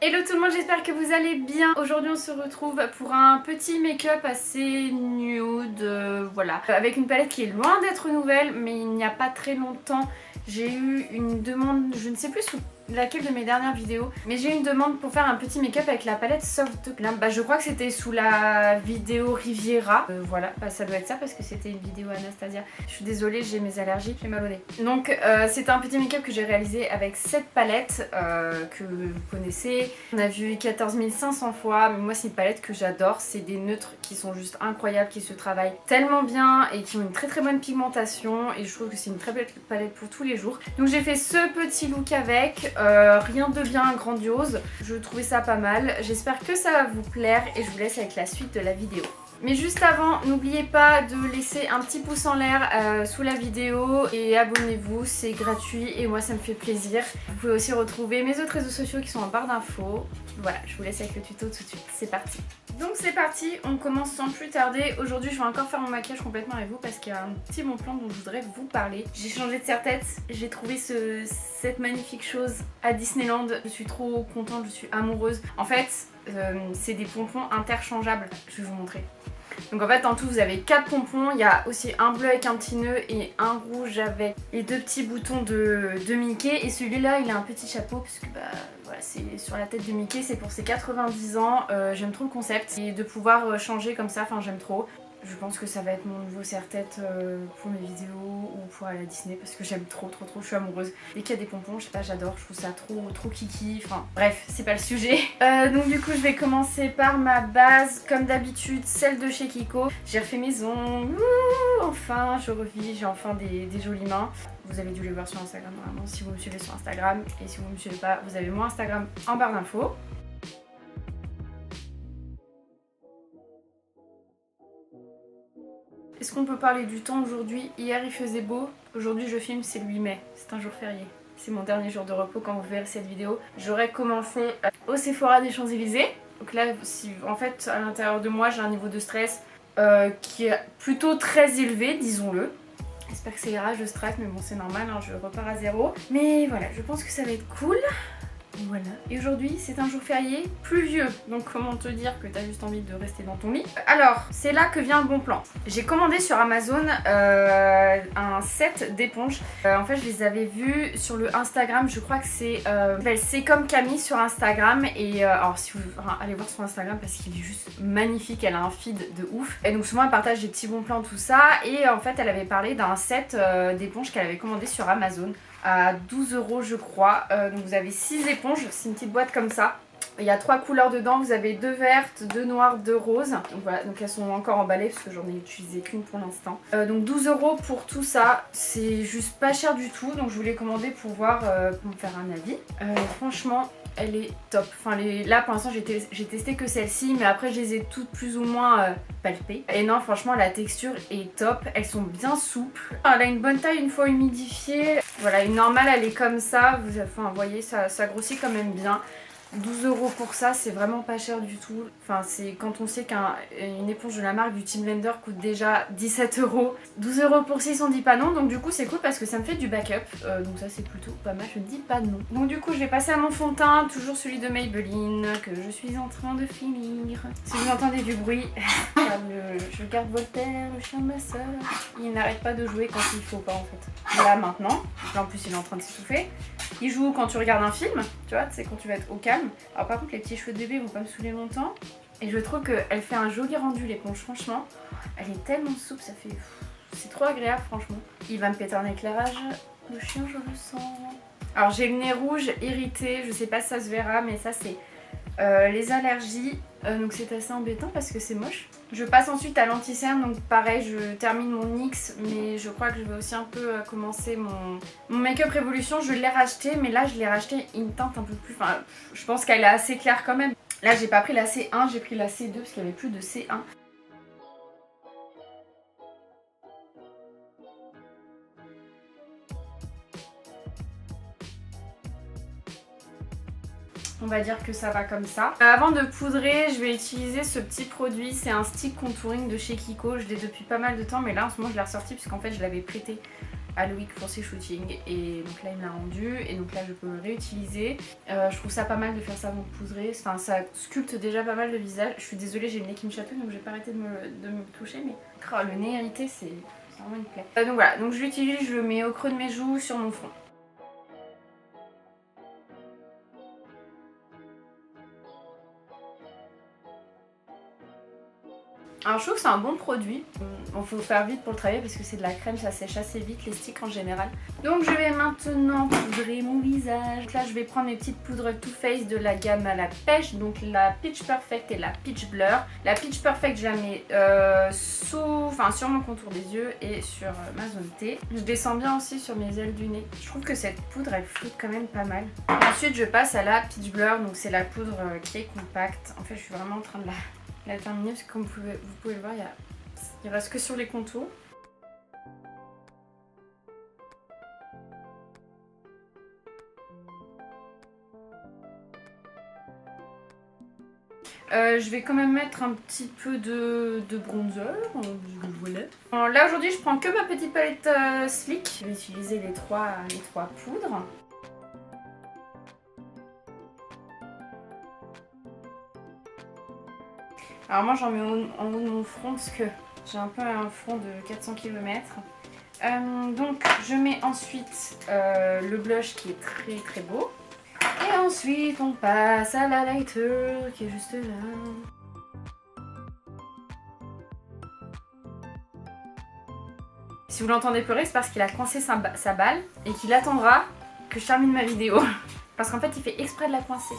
Hello tout le monde, j'espère que vous allez bien. Aujourd'hui on se retrouve pour un petit make-up assez nude, voilà. Avec une palette qui est loin d'être nouvelle, mais il n'y a pas très longtemps, j'ai eu une demande, je ne sais plus sous laquelle de mes dernières vidéos, mais j'ai eu une demande pour faire un petit make-up avec la palette Soft Glam. Je crois que c'était sous la vidéo Riviera. Voilà, ça doit être ça parce que c'était une vidéo Anastasia. Je suis désolée, j'ai mes allergies, j'ai mal au nez. Donc c'était un petit make-up que j'ai réalisé avec cette palette que vous connaissez. On a vu 14 500 fois, mais moi c'est une palette que j'adore. C'est des neutres qui sont juste incroyables, qui se travaillent tellement bien et qui ont une très bonne pigmentation. Et je trouve que c'est une très belle palette pour tous les jours. Donc j'ai fait ce petit look avec. Rien de bien grandiose, je trouvais ça pas mal. J'espère que ça va vous plaire et je vous laisse avec la suite de la vidéo. Mais juste avant, n'oubliez pas de laisser un petit pouce en l'air sous la vidéo et abonnez-vous, c'est gratuit et moi ça me fait plaisir. Vous pouvez aussi retrouver mes autres réseaux sociaux qui sont en barre d'infos. Voilà, je vous laisse avec le tuto tout de suite, c'est parti. Donc c'est parti, on commence sans plus tarder. Aujourd'hui je vais encore faire mon maquillage complètement avec vous parce qu'il y a un petit bon plan dont je voudrais vous parler. J'ai changé de serre-tête, j'ai trouvé cette magnifique chose à Disneyland. Je suis trop contente, je suis amoureuse. En fait, c'est des pompons interchangeables, je vais vous montrer. Donc en fait en tout vous avez 4 pompons, il y a aussi un bleu avec un petit nœud et un rouge avec les 2 petits boutons de Mickey. Et celui-là il a un petit chapeau parce que voilà, c'est sur la tête de Mickey, c'est pour ses 90 ans. J'aime trop le concept et de pouvoir changer comme ça, enfin j'aime trop. Je pense que ça va être mon nouveau serre-tête pour mes vidéos ou pour aller à Disney parce que j'aime trop, je suis amoureuse. Dès qu'il y a des pompons, je sais pas, j'adore, je trouve ça trop kiki, enfin bref, c'est pas le sujet. Donc du coup je vais commencer par ma base, comme d'habitude, celle de chez Kiko. J'ai refait mes ongles, enfin je revis, j'ai enfin des jolies mains. Vous avez dû les voir sur Instagram normalement si vous me suivez sur Instagram, et si vous me suivez pas, vous avez mon Instagram en barre d'infos. Est-ce qu'on peut parler du temps aujourd'hui? Hier il faisait beau, aujourd'hui je filme, c'est le 8 mai, c'est un jour férié. C'est mon dernier jour de repos quand vous verrez cette vidéo. J'aurais commencé au Sephora des Champs-Élysées. Donc là, en fait, à l'intérieur de moi, j'ai un niveau de stress qui est plutôt très élevé, disons-le. J'espère que ça ira, je stresse, mais bon c'est normal, hein, je repars à zéro. Mais voilà, je pense que ça va être cool. Voilà, et aujourd'hui c'est un jour férié pluvieux, donc comment te dire que t'as juste envie de rester dans ton lit. Alors, c'est là que vient le bon plan. J'ai commandé sur Amazon un set d'éponges. En fait je les avais vus sur le Instagram, je crois que c'est comme Camille sur Instagram. Et alors si vous allez voir son Instagram parce qu'il est juste magnifique, elle a un feed de ouf. Et donc souvent elle partage des petits bons plans, tout ça. Et en fait elle avait parlé d'un set d'éponges qu'elle avait commandé sur Amazon à 12 € je crois. Donc vous avez 6 éponges, c'est une petite boîte comme ça. Il y a 3 couleurs dedans, vous avez 2 vertes, 2 noires, 2 roses. Donc voilà, donc elles sont encore emballées parce que j'en ai utilisé qu'une pour l'instant. Donc 12 € pour tout ça, c'est juste pas cher du tout. Donc je voulais commander pour voir, pour me faire un avis. Franchement, elle est top. Enfin, là pour l'instant j'ai testé que celle-ci, mais après je les ai toutes plus ou moins palpées. Et non, franchement la texture est top, elles sont bien souples. Elle a une bonne taille une fois humidifiée. Voilà, une normale elle est comme ça. Vous voyez, ça grossit quand même bien. 12 € pour ça, c'est vraiment pas cher du tout. Enfin, c'est quand on sait qu'une éponge de la marque du Team Blender coûte déjà 17 €. 12 € pour 6, on dit pas non. Donc du coup c'est cool parce que ça me fait du backup. Donc ça c'est plutôt pas mal, je ne dis pas non. Donc du coup je vais passer à mon fond de teint, toujours celui de Maybelline que je suis en train de finir. Si vous entendez du bruit, je garde Voltaire, le chien de ma soeur. Il n'arrête pas de jouer quand il faut pas en fait. Là maintenant, là en plus il est en train de s'étouffer. Il joue quand tu regardes un film, tu vois, c'est quand tu vas être au calme. Alors par contre les petits cheveux de bébé vont pas me saouler longtemps. Et je trouve qu'elle fait un joli rendu l'éponge, franchement. Elle est tellement souple, ça fait... C'est trop agréable franchement. Il va me péter un éclairage, le chien je le sens. Alors j'ai le nez rouge, irrité, je sais pas si ça se verra, mais ça c'est les allergies. Donc c'est assez embêtant parce que c'est moche. Je passe ensuite à l'anti-cerne, donc pareil je termine mon NYX, mais je crois que je vais aussi un peu commencer mon Make-up Révolution. Je l'ai racheté, mais là je l'ai racheté une teinte un peu plus... Enfin je pense qu'elle est assez claire quand même. Là j'ai pas pris la C1, j'ai pris la C2 parce qu'il n'y avait plus de C1. On va dire que ça va comme ça. Avant de poudrer, je vais utiliser ce petit produit. C'est un stick contouring de chez Kiko. Je l'ai depuis pas mal de temps, mais là en ce moment je l'ai ressorti parce qu'en fait je l'avais prêté à Loïc pour ses shootings et donc là il me l'a rendu et donc là je peux le réutiliser. Je trouve ça pas mal de faire ça avant de poudrer, enfin ça sculpte déjà pas mal le visage. Je suis désolée, j'ai le nez qui me chatouille donc j'ai pas arrêté de me toucher, mais oh, le nez hérité c'est vraiment une plaie. Donc voilà, donc je l'utilise, je le mets au creux de mes joues sur mon front. Alors je trouve que c'est un bon produit, il faut faire vite pour le travailler parce que c'est de la crème, ça sèche assez vite les sticks en général. Donc je vais maintenant poudrer mon visage. Donc là je vais prendre mes petites poudres Too Faced de la gamme à la pêche, donc la Pitch Perfect et la Pitch Blur. La Pitch Perfect je la mets sur mon contour des yeux et sur ma zone T. Je descends bien aussi sur mes ailes du nez. Je trouve que cette poudre elle flotte quand même pas mal. Ensuite je passe à la Pitch Blur, donc c'est la poudre qui est compacte. En fait je suis vraiment en train de la terminer parce que comme vous pouvez le voir, il reste que sur les contours. Je vais quand même mettre un petit peu de bronzer, voilà. Alors là aujourd'hui je prends que ma petite palette Sleek. Je vais utiliser les trois poudres. Alors moi j'en mets en haut de mon front parce que j'ai un peu un front de 400 km. Donc je mets ensuite le blush qui est très très beau. Et ensuite on passe à la lighter qui est juste là. Si vous l'entendez pleurer, c'est parce qu'il a coincé sa balle et qu'il attendra que je termine ma vidéo. Parce qu'en fait il fait exprès de la coincer.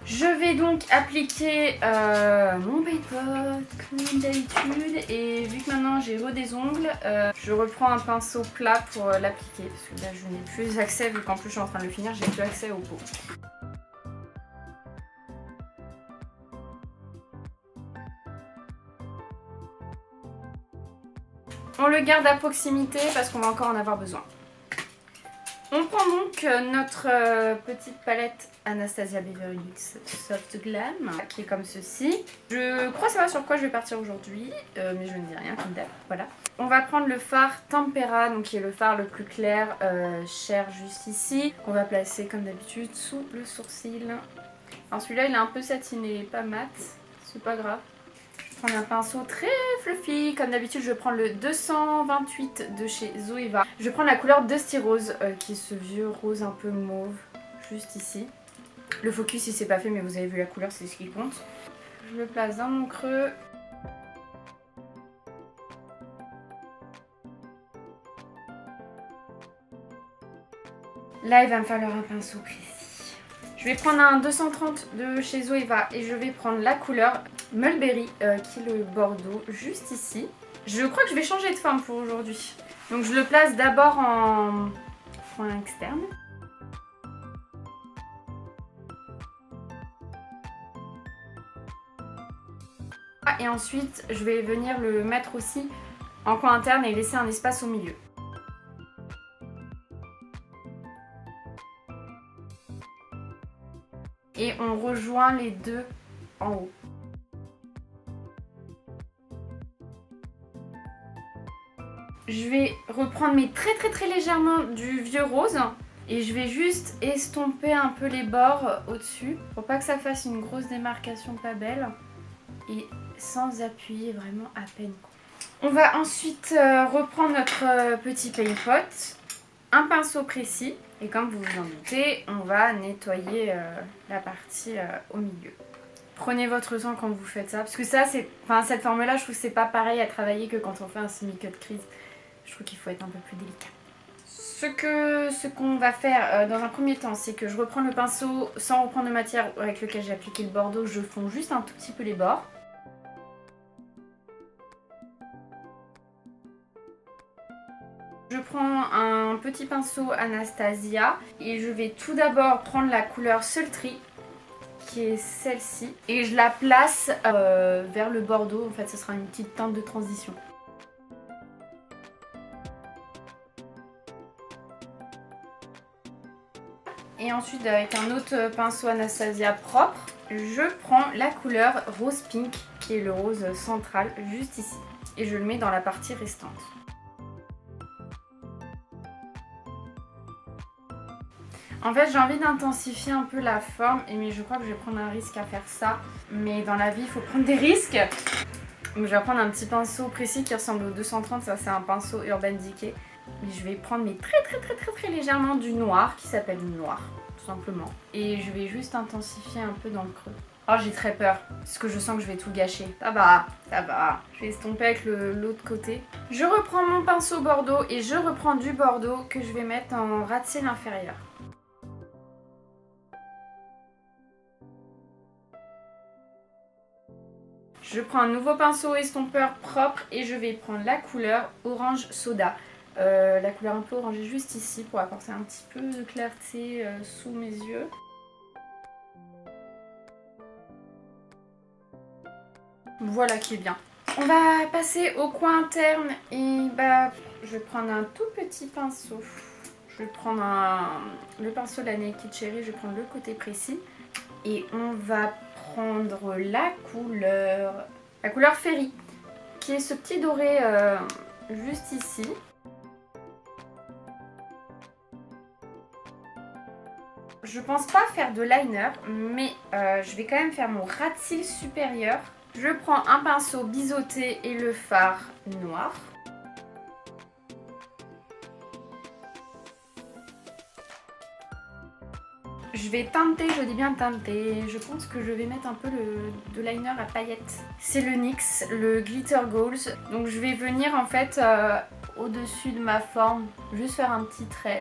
Je vais donc appliquer mon Paint comme d'habitude et vu que maintenant j'ai des ongles, je reprends un pinceau plat pour l'appliquer parce que là je n'ai plus accès, vu qu'en plus je suis en train de le finir, j'ai plus accès au pot. On le garde à proximité parce qu'on va encore en avoir besoin. On prend donc notre petite palette Anastasia Beverly Hills Soft Glam qui est comme ceci. Je crois savoir sur quoi je vais partir aujourd'hui, mais je ne dis rien comme d'hab. Voilà. On va prendre le fard Tempera, donc qui est le fard le plus clair, cher juste ici. On va placer comme d'habitude sous le sourcil. Alors celui-là il est un peu satiné, pas mat, c'est pas grave. Je prends un pinceau très fluffy, comme d'habitude je prends le 228 de chez Zoeva. Je prends la couleur Dusty Rose, qui est ce vieux rose un peu mauve, juste ici. Le focus il s'est pas fait mais vous avez vu la couleur, c'est ce qui compte. Je le place dans mon creux. Là il va me falloir un pinceau précis. Je vais prendre un 230 de chez Zoeva et je vais prendre la couleur Mulberry qui est le bordeaux juste ici. Je crois que je vais changer de forme pour aujourd'hui. Donc je le place d'abord en point externe. Et ensuite je vais venir le mettre aussi en coin interne et laisser un espace au milieu. Et on rejoint les deux en haut. Je vais reprendre mais très légèrement du vieux rose et je vais juste estomper un peu les bords au-dessus pour pas que ça fasse une grosse démarcation pas belle et sans appuyer, vraiment à peine. On va ensuite reprendre notre petit paint pot, un pinceau précis et comme vous vous en doutez, on va nettoyer la partie au milieu. Prenez votre temps quand vous faites ça parce que ça c'est, enfin cette forme là je trouve que c'est pas pareil à travailler que quand on fait un semi-cut crease. Je trouve qu'il faut être un peu plus délicat. Ce qu'on va faire dans un premier temps, c'est que je reprends le pinceau sans reprendre de matière avec lequel j'ai appliqué le bordeaux. Je fonds juste un tout petit peu les bords. Je prends un petit pinceau Anastasia et je vais tout d'abord prendre la couleur Sultry qui est celle-ci et je la place vers le bordeaux. En fait, ce sera une petite teinte de transition. Et ensuite avec un autre pinceau Anastasia propre, je prends la couleur Rose Pink qui est le rose central juste ici. Et je le mets dans la partie restante. En fait j'ai envie d'intensifier un peu la forme, mais je crois que je vais prendre un risque à faire ça. Mais dans la vie il faut prendre des risques. Donc je vais prendre un petit pinceau précis qui ressemble au 230, ça c'est un pinceau Urban Decay. Mais je vais prendre très légèrement du noir qui s'appelle du noir, tout simplement. Et je vais juste intensifier un peu dans le creux. Oh j'ai très peur, parce que je sens que je vais tout gâcher. Ça va, ça va. Je vais estomper avec l'autre côté. Je reprends mon pinceau bordeaux et je reprends du bordeaux que je vais mettre en ras de cils inférieur. Je prends un nouveau pinceau estompeur propre et je vais prendre la couleur orange soda. La couleur un peu orangée juste ici pour apporter un petit peu de clarté sous mes yeux. Voilà qui est bien. On va passer au coin interne et je vais prendre un tout petit pinceau. Je vais prendre le pinceau de la Naked Cherry, je vais prendre le côté précis. Et on va prendre la couleur Fairy, qui est ce petit doré juste ici. Je pense pas faire de liner, mais je vais quand même faire mon ras de cils supérieur. Je prends un pinceau biseauté et le fard noir. Je vais teinter, je dis bien teinter, je pense que je vais mettre un peu de liner à paillettes. C'est le NYX, le Glitter Goals. Donc je vais venir en fait au-dessus de ma forme, juste faire un petit trait.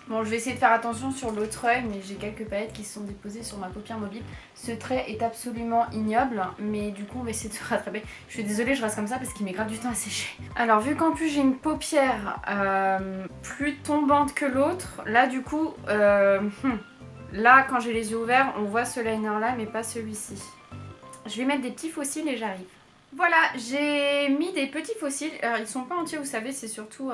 Bon, je vais essayer de faire attention sur l'autre œil, mais j'ai quelques paillettes qui se sont déposées sur ma paupière mobile. Ce trait est absolument ignoble, mais du coup on va essayer de se rattraper. Je suis désolée, je reste comme ça parce qu'il met grave du temps à sécher. Alors vu qu'en plus j'ai une paupière plus tombante que l'autre, là du coup, là quand j'ai les yeux ouverts, on voit ce liner là, mais pas celui-ci. Je vais mettre des petits faux cils et j'arrive. Voilà, j'ai mis des petits faux cils. Alors ils sont pas entiers, vous savez, c'est surtout...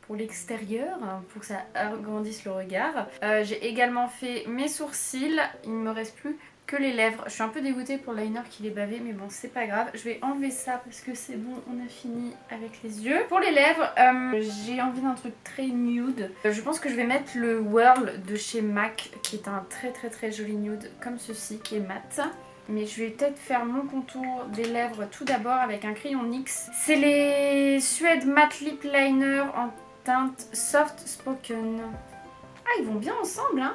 pour l'extérieur, pour que ça agrandisse le regard. J'ai également fait mes sourcils, il ne me reste plus que les lèvres. Je suis un peu dégoûtée pour le liner qu'il est bavé, mais bon c'est pas grave. Je vais enlever ça parce que c'est bon, on a fini avec les yeux. Pour les lèvres, j'ai envie d'un truc très nude. Je pense que je vais mettre le Whirl de chez MAC, qui est un très joli nude comme ceci, qui est mat. Mais je vais peut-être faire mon contour des lèvres tout d'abord avec un crayon NYX. C'est les Suede Matte Lip Liner en teinte Soft Spoken. Ah, ils vont bien ensemble, hein.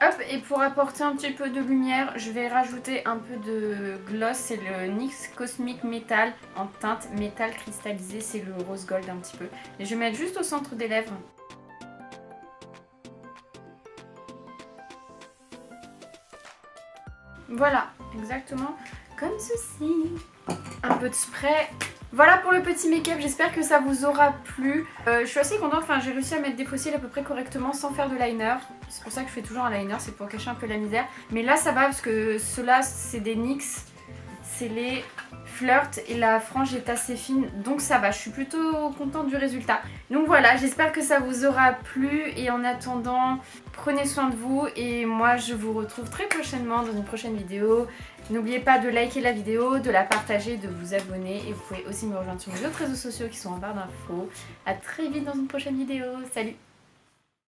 Hop, et pour apporter un petit peu de lumière, je vais rajouter un peu de gloss. C'est le NYX Cosmic Metal en teinte métal cristallisé. C'est le rose gold un petit peu. Et je vais mettre juste au centre des lèvres. Voilà, exactement comme ceci. Un peu de spray. Voilà pour le petit make-up, j'espère que ça vous aura plu. Je suis assez contente, enfin j'ai réussi à mettre des faux cils à peu près correctement sans faire de liner. C'est pour ça que je fais toujours un liner, c'est pour cacher un peu la misère. Mais là ça va parce que ceux-là c'est des NYX, c'est les Flirt et la frange est assez fine, donc ça va, je suis plutôt contente du résultat. Donc voilà, j'espère que ça vous aura plu et en attendant, prenez soin de vous et moi je vous retrouve très prochainement dans une prochaine vidéo. N'oubliez pas de liker la vidéo, de la partager, de vous abonner et vous pouvez aussi me rejoindre sur mes autres réseaux sociaux qui sont en barre d'infos. A très vite dans une prochaine vidéo, salut!